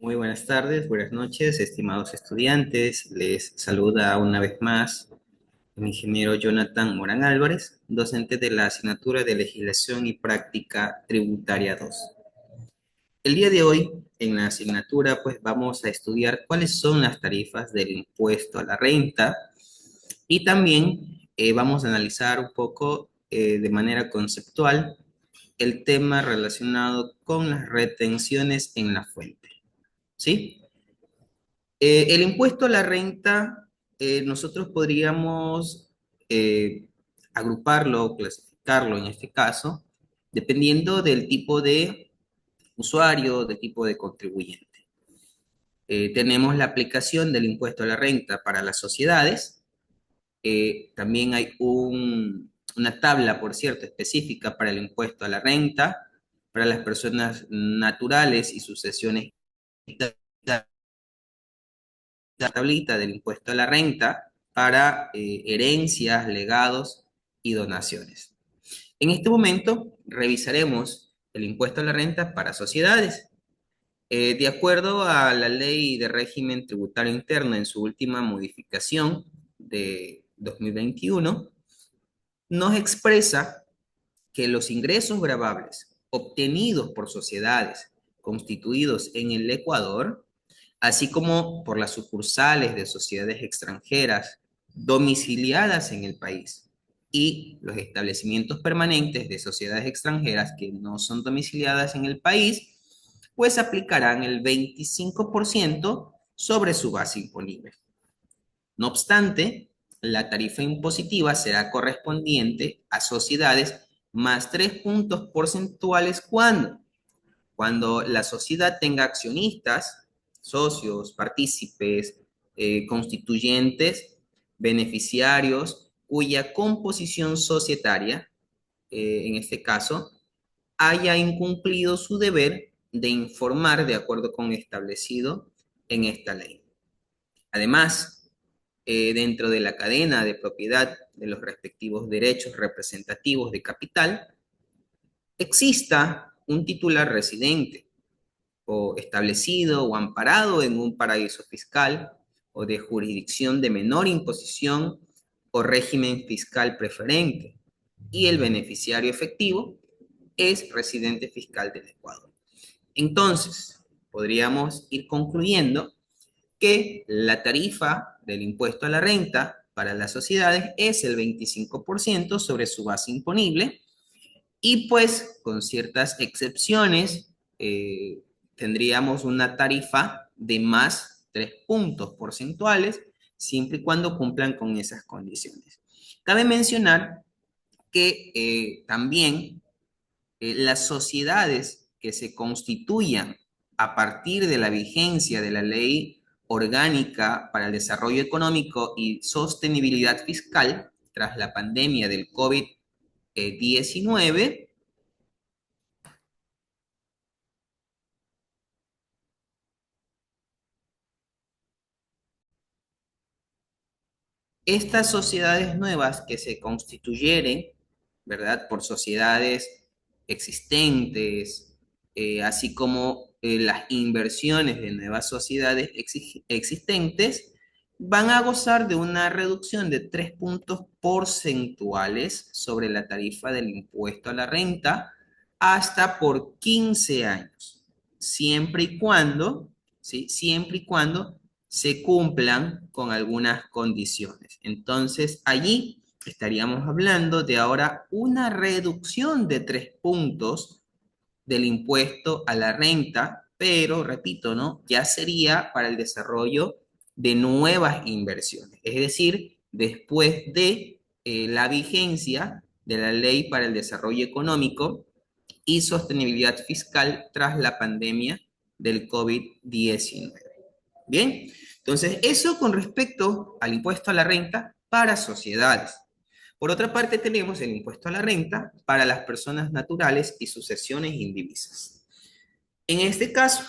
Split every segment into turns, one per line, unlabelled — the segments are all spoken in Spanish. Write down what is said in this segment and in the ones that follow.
Muy buenas tardes, buenas noches, estimados estudiantes. Les saluda una vez más el ingeniero Jonathan Morán Álvarez, docente de la asignatura de Legislación y Práctica Tributaria 2. El día de hoy, en la asignatura, pues vamos a estudiar cuáles son las tarifas del impuesto a la renta y también vamos a analizar un poco de manera conceptual el tema relacionado con las retenciones en la fuente. ¿Sí? El impuesto a la renta, nosotros podríamos eh, agruparlo o clasificarlo en este caso, dependiendo del tipo de usuario, del tipo de contribuyente. Tenemos la aplicación del impuesto a la renta para las sociedades. También hay una tabla, por cierto, específica para el impuesto a la renta, para las personas naturales y sucesiones, la tablita del impuesto a la renta para herencias, legados y donaciones. En este momento revisaremos el impuesto a la renta para sociedades. De acuerdo a la Ley de Régimen Tributario Interno en su última modificación de 2021, nos expresa que los ingresos gravables obtenidos por sociedades constituidos en el Ecuador, así como por las sucursales de sociedades extranjeras domiciliadas en el país y los establecimientos permanentes de sociedades extranjeras que no son domiciliadas en el país, pues aplicarán el 25% sobre su base imponible. No obstante, la tarifa impositiva será correspondiente a sociedades más 3 puntos porcentuales cuando la sociedad tenga accionistas, socios, partícipes, constituyentes, beneficiarios, cuya composición societaria, en este caso, haya incumplido su deber de informar de acuerdo con establecido en esta ley. Además, dentro de la cadena de propiedad de los respectivos derechos representativos de capital, exista un titular residente o establecido o amparado en un paraíso fiscal o de jurisdicción de menor imposición o régimen fiscal preferente, y el beneficiario efectivo es residente fiscal del Ecuador. Entonces, podríamos ir concluyendo que la tarifa del impuesto a la renta para las sociedades es el 25% sobre su base imponible y pues con ciertas excepciones tendríamos una tarifa de más 3 puntos porcentuales siempre y cuando cumplan con esas condiciones. Cabe mencionar que también las sociedades que se constituyan a partir de la vigencia de la Ley Orgánica para el Desarrollo Económico y Sostenibilidad Fiscal tras la pandemia del COVID-19, estas sociedades nuevas que se constituyeren, ¿verdad? Por sociedades existentes, así como las inversiones de nuevas sociedades existentes, van a gozar de una reducción de 3 puntos porcentuales sobre la tarifa del impuesto a la renta hasta por 15 años, siempre y cuando, ¿sí? Siempre y cuando se cumplan con algunas condiciones. Entonces, allí estaríamos hablando de ahora una reducción de 3 puntos del impuesto a la renta, pero, repito, ¿no? Ya sería para el desarrollo de nuevas inversiones, es decir, después de la vigencia de la Ley para el Desarrollo Económico y Sostenibilidad Fiscal tras la pandemia del COVID-19. Bien, entonces eso con respecto al impuesto a la renta para sociedades. Por otra parte, tenemos el impuesto a la renta para las personas naturales y sucesiones indivisas. En este caso,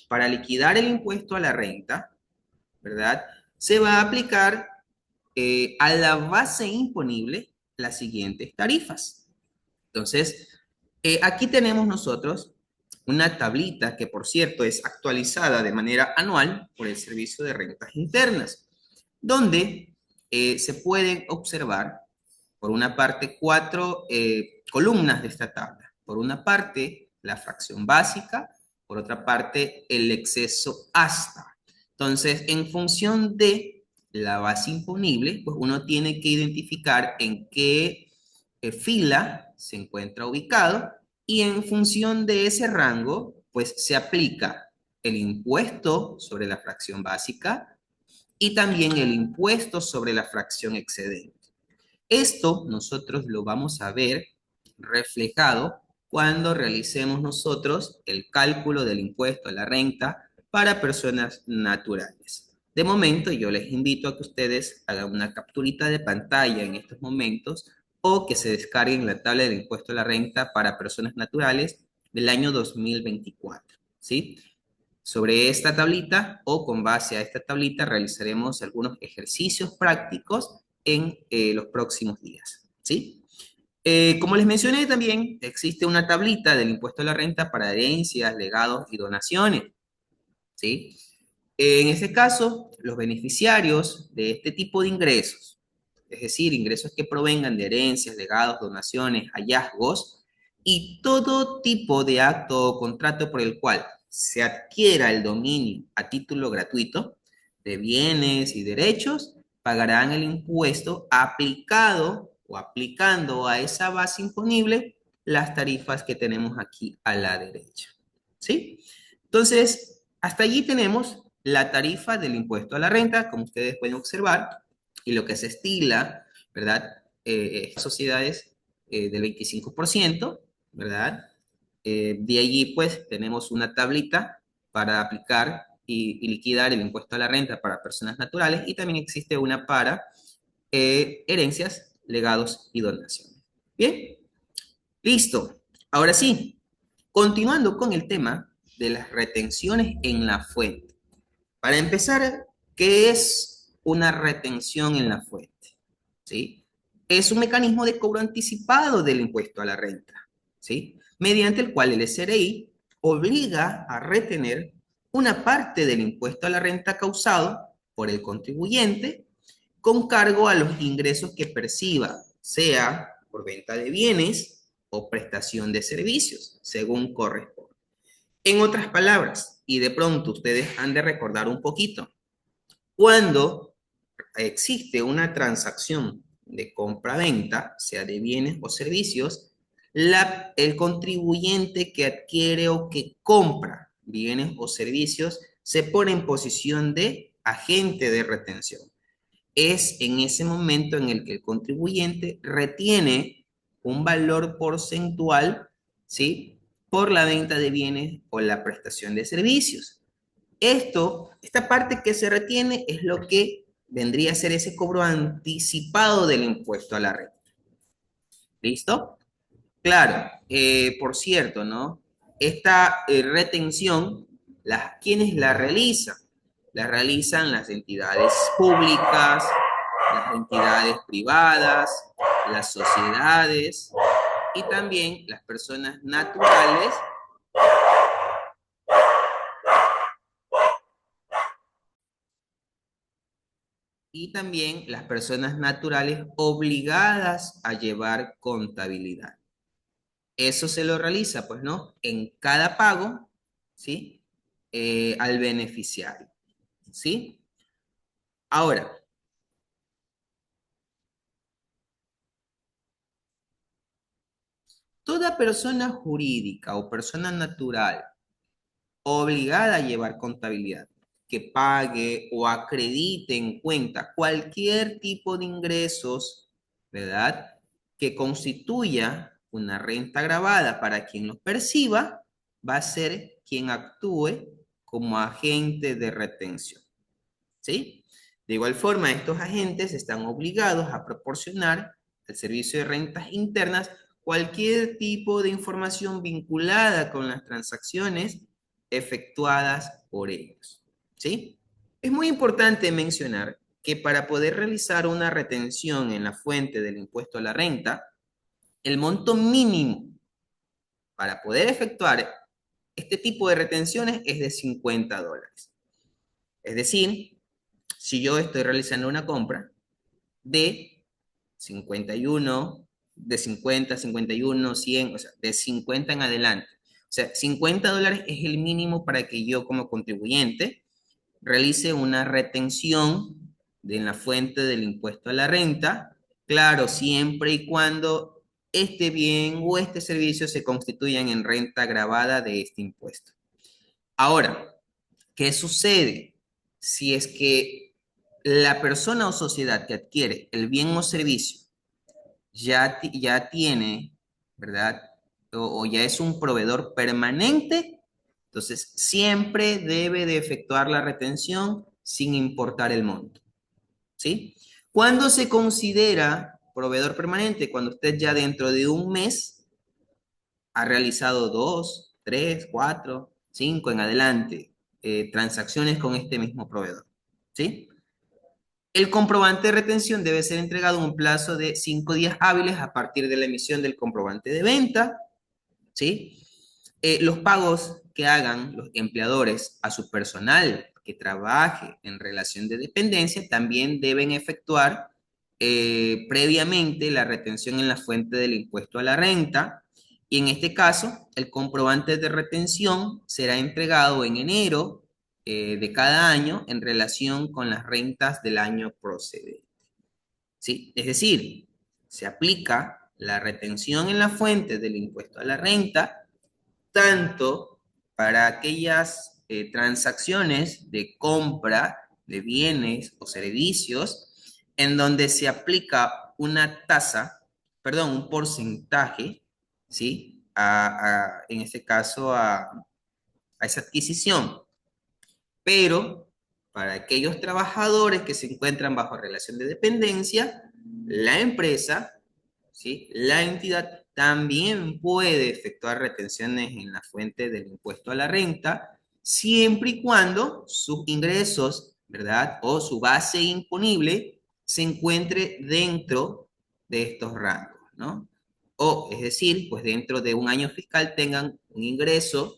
para liquidar el impuesto a la renta, ¿verdad? Se va a aplicar a la base imponible las siguientes tarifas. Entonces, aquí tenemos nosotros una tablita que, por cierto, es actualizada de manera anual por el Servicio de Rentas Internas, donde se pueden observar, por una parte, cuatro columnas de esta tabla. Por una parte, la fracción básica, por otra parte, el exceso hasta. Entonces, en función de la base imponible, pues uno tiene que identificar en qué fila se encuentra ubicado y en función de ese rango, pues se aplica el impuesto sobre la fracción básica y también el impuesto sobre la fracción excedente. Esto nosotros lo vamos a ver reflejado cuando realicemos nosotros el cálculo del impuesto a la renta para personas naturales. De momento, yo les invito a que ustedes hagan una capturita de pantalla en estos momentos o que se descarguen la tabla del impuesto a la renta para personas naturales del año 2024, ¿sí? Sobre esta tablita o con base a esta tablita realizaremos algunos ejercicios prácticos en los próximos días, ¿sí? Como les mencioné también, existe una tablita del impuesto a la renta para herencias, legados y donaciones, ¿sí? En este caso, los beneficiarios de este tipo de ingresos, es decir, ingresos que provengan de herencias, legados, donaciones, hallazgos y todo tipo de acto o contrato por el cual se adquiera el dominio a título gratuito de bienes y derechos, pagarán el impuesto aplicado o aplicando a esa base imponible las tarifas que tenemos aquí a la derecha. ¿Sí? Entonces, hasta allí tenemos la tarifa del impuesto a la renta, como ustedes pueden observar, y lo que se estila, ¿verdad? Sociedades del 25%, ¿verdad? De allí, pues, tenemos una tablita para aplicar y liquidar el impuesto a la renta para personas naturales y también existe una para herencias, legados y donaciones. Bien, listo. Ahora sí, continuando con el tema de las retenciones en la fuente. Para empezar, ¿qué es una retención en la fuente? ¿Sí? Es un mecanismo de cobro anticipado del impuesto a la renta, ¿sí? Mediante el cual el SRI obliga a retener una parte del impuesto a la renta causado por el contribuyente con cargo a los ingresos que perciba, sea por venta de bienes o prestación de servicios, según corresponda. En otras palabras, y de pronto ustedes han de recordar un poquito, cuando existe una transacción de compra-venta, sea de bienes o servicios, el contribuyente que adquiere o que compra bienes o servicios se pone en posición de agente de retención. Es en ese momento en el que el contribuyente retiene un valor porcentual, ¿sí? Por la venta de bienes o la prestación de servicios. Esta parte que se retiene es lo que vendría a ser ese cobro anticipado del impuesto a la renta. ¿Listo? Claro, por cierto, ¿no? Esta retención, ¿quiénes la realizan? La realizan las entidades públicas, las entidades privadas, las sociedades y también las personas naturales y también las personas naturales obligadas a llevar contabilidad. Eso se lo realiza, pues, ¿no? En cada pago, ¿sí? Al beneficiario, ¿sí? Ahora, toda persona jurídica o persona natural obligada a llevar contabilidad, que pague o acredite en cuenta cualquier tipo de ingresos, ¿verdad? Que constituya una renta gravada para quien los perciba, va a ser quien actúe como agente de retención, ¿sí? De igual forma, estos agentes están obligados a proporcionar al Servicio de Rentas Internas cualquier tipo de información vinculada con las transacciones efectuadas por ellos, ¿sí? Es muy importante mencionar que para poder realizar una retención en la fuente del impuesto a la renta, el monto mínimo para poder efectuar Este tipo de retenciones es de $50. Es decir, si yo estoy realizando una compra de 51, de 50, 51, 100, o sea, de 50 en adelante. O sea, $50 es el mínimo para que yo como contribuyente realice una retención en la fuente del impuesto a la renta, claro, siempre y cuando este bien o este servicio se constituyan en renta gravada de este impuesto. Ahora, ¿qué sucede si es que la persona o sociedad que adquiere el bien o servicio ya tiene, ¿verdad? O ya es un proveedor permanente? Entonces, siempre debe de efectuar la retención sin importar el monto, ¿sí? ¿Cuándo se considera proveedor permanente? Cuando usted ya dentro de un mes ha realizado dos, tres, cuatro, cinco en adelante transacciones con este mismo proveedor, ¿sí? El comprobante de retención debe ser entregado en un plazo de 5 días hábiles a partir de la emisión del comprobante de venta, ¿sí? Los pagos que hagan los empleadores a su personal que trabaje en relación de dependencia también deben efectuar previamente la retención en la fuente del impuesto a la renta. Y en este caso, el comprobante de retención será entregado en enero de cada año en relación con las rentas del año procedente. ¿Sí? Es decir, se aplica la retención en la fuente del impuesto a la renta tanto para aquellas transacciones de compra de bienes o servicios en donde se aplica una tasa, perdón, un porcentaje, ¿sí? En este caso a esa adquisición. Pero para aquellos trabajadores que se encuentran bajo relación de dependencia, la empresa, ¿sí? La entidad también puede efectuar retenciones en la fuente del impuesto a la renta, siempre y cuando sus ingresos, ¿verdad? O su base imponible se encuentre dentro de estos rangos, ¿no? O, es decir, pues dentro de un año fiscal tengan un ingreso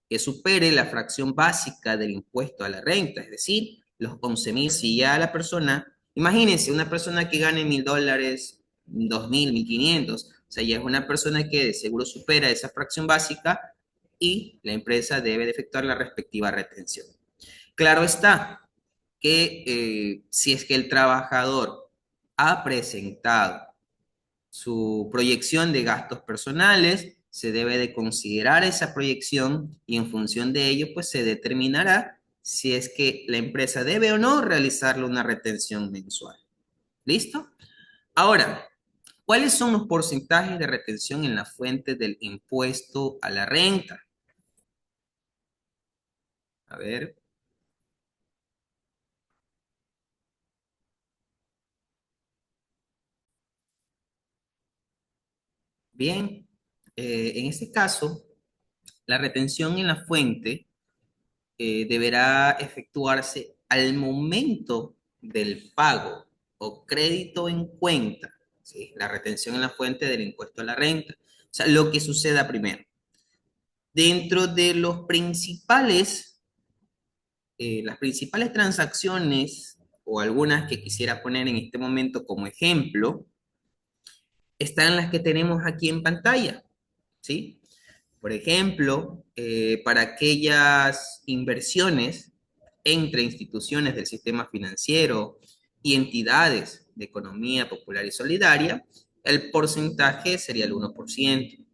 que supere la fracción básica del impuesto a la renta, es decir, los 11.000, si ya la persona, imagínense, una persona que gane $1.000, 2.000, 1.500, o sea, ya es una persona que de seguro supera esa fracción básica y la empresa debe de efectuar la respectiva retención. Claro está que si es que el trabajador ha presentado su proyección de gastos personales, se debe de considerar esa proyección y en función de ello, pues se determinará si es que la empresa debe o no realizarle una retención mensual. ¿Listo? Ahora, ¿cuáles son los porcentajes de retención en la fuente del impuesto a la renta? A ver, bien, en este caso, la retención en la fuente deberá efectuarse al momento del pago o crédito en cuenta, ¿sí? La retención en la fuente del impuesto a la renta. O sea, lo que suceda primero. Dentro de las principales transacciones o algunas que quisiera poner en este momento como ejemplo, están las que tenemos aquí en pantalla, ¿sí? Por ejemplo, para aquellas inversiones entre instituciones del sistema financiero y entidades de economía popular y solidaria, el porcentaje sería el 1%.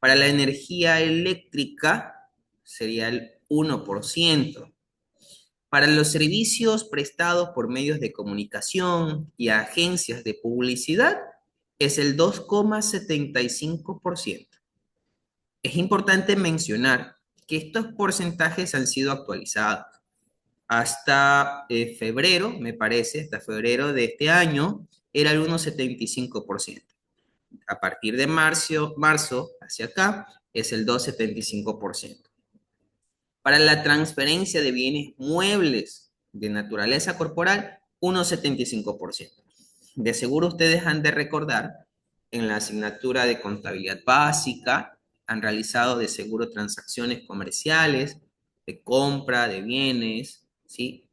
Para la energía eléctrica sería el 1%. Para los servicios prestados por medios de comunicación y agencias de publicidad es el 2,75%. Es importante mencionar que estos porcentajes han sido actualizados. Hasta febrero, me parece, hasta febrero de este año, era el 1,75%. A partir de marzo hacia acá, es el 2,75%. Para la transferencia de bienes muebles de naturaleza corporal, 1,75%. De seguro ustedes han de recordar en la asignatura de contabilidad básica han realizado de seguro transacciones comerciales, de compra de bienes, ¿sí?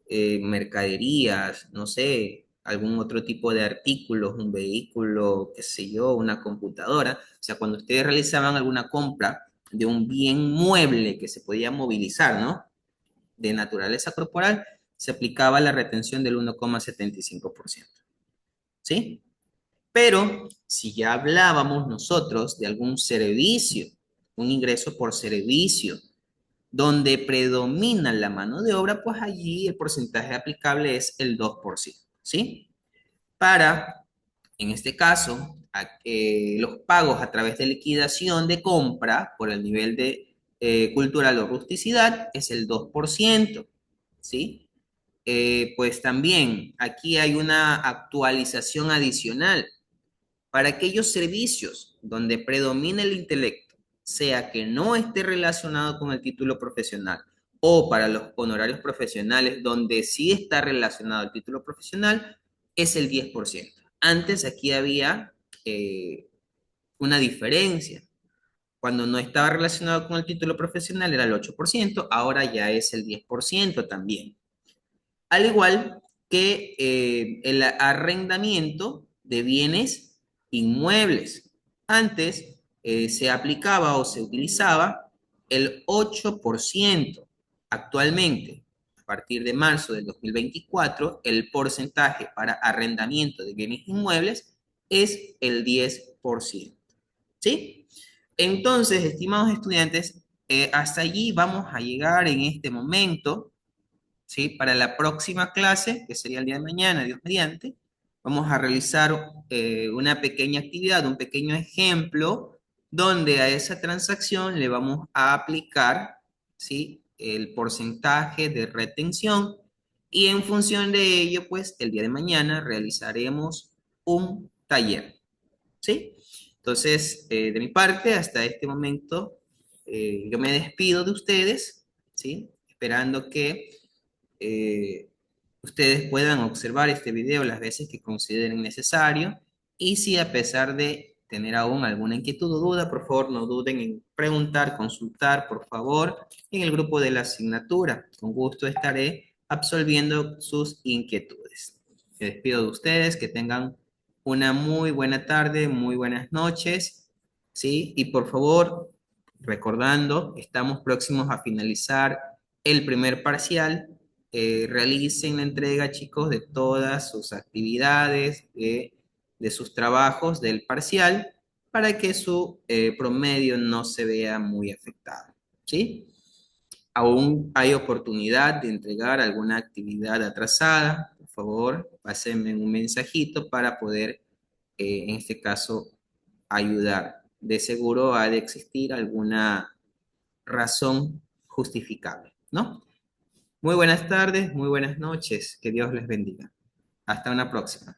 Mercaderías, no sé, algún otro tipo de artículos, un vehículo, qué sé yo, una computadora. O sea, cuando ustedes realizaban alguna compra de un bien mueble que se podía movilizar, ¿no? De naturaleza corporal, se aplicaba la retención del 1,75%. ¿Sí? Pero si ya hablábamos nosotros de algún servicio, un ingreso por servicio, donde predomina la mano de obra, pues allí el porcentaje aplicable es el 2%. ¿Sí? Para, en este caso, los pagos a través de liquidación de compra por el nivel de cultural o rusticidad es el 2%. ¿Sí? Pues también aquí hay una actualización adicional para aquellos servicios donde predomina el intelecto, sea que no esté relacionado con el título profesional, o para los honorarios profesionales donde sí está relacionado el título profesional, es el 10%. Antes aquí había una diferencia. Cuando no estaba relacionado con el título profesional era el 8%, ahora ya es el 10% también. Al igual que el arrendamiento de bienes inmuebles. Antes se aplicaba o se utilizaba el 8%. Actualmente, a partir de marzo del 2024, el porcentaje para arrendamiento de bienes inmuebles es el 10%. ¿Sí? Entonces, estimados estudiantes, hasta allí vamos a llegar en este momento. ¿Sí? Para la próxima clase, que sería el día de mañana, Dios mediante, vamos a realizar una pequeña actividad, un pequeño ejemplo, donde a esa transacción le vamos a aplicar, ¿sí? El porcentaje de retención y en función de ello, pues el día de mañana realizaremos un taller. ¿Sí? Entonces, de mi parte, hasta este momento, yo me despido de ustedes, ¿sí? Esperando que eh, ustedes puedan observar este video las veces que consideren necesario y si a pesar de tener aún alguna inquietud o duda, por favor no duden en preguntar, consultar, por favor, en el grupo de la asignatura. Con gusto estaré absolviendo sus inquietudes. Me despido de ustedes, que tengan una muy buena tarde, muy buenas noches, ¿sí? Y por favor, recordando, estamos próximos a finalizar el primer parcial. Realicen la entrega, chicos, de todas sus actividades, de sus trabajos del parcial, para que su promedio no se vea muy afectado. ¿Sí? Aún hay oportunidad de entregar alguna actividad atrasada. Por favor, pásenme un mensajito para poder, en este caso, ayudar. De seguro ha de existir alguna razón justificable, ¿no? Muy buenas tardes, muy buenas noches. Que Dios les bendiga. Hasta una próxima.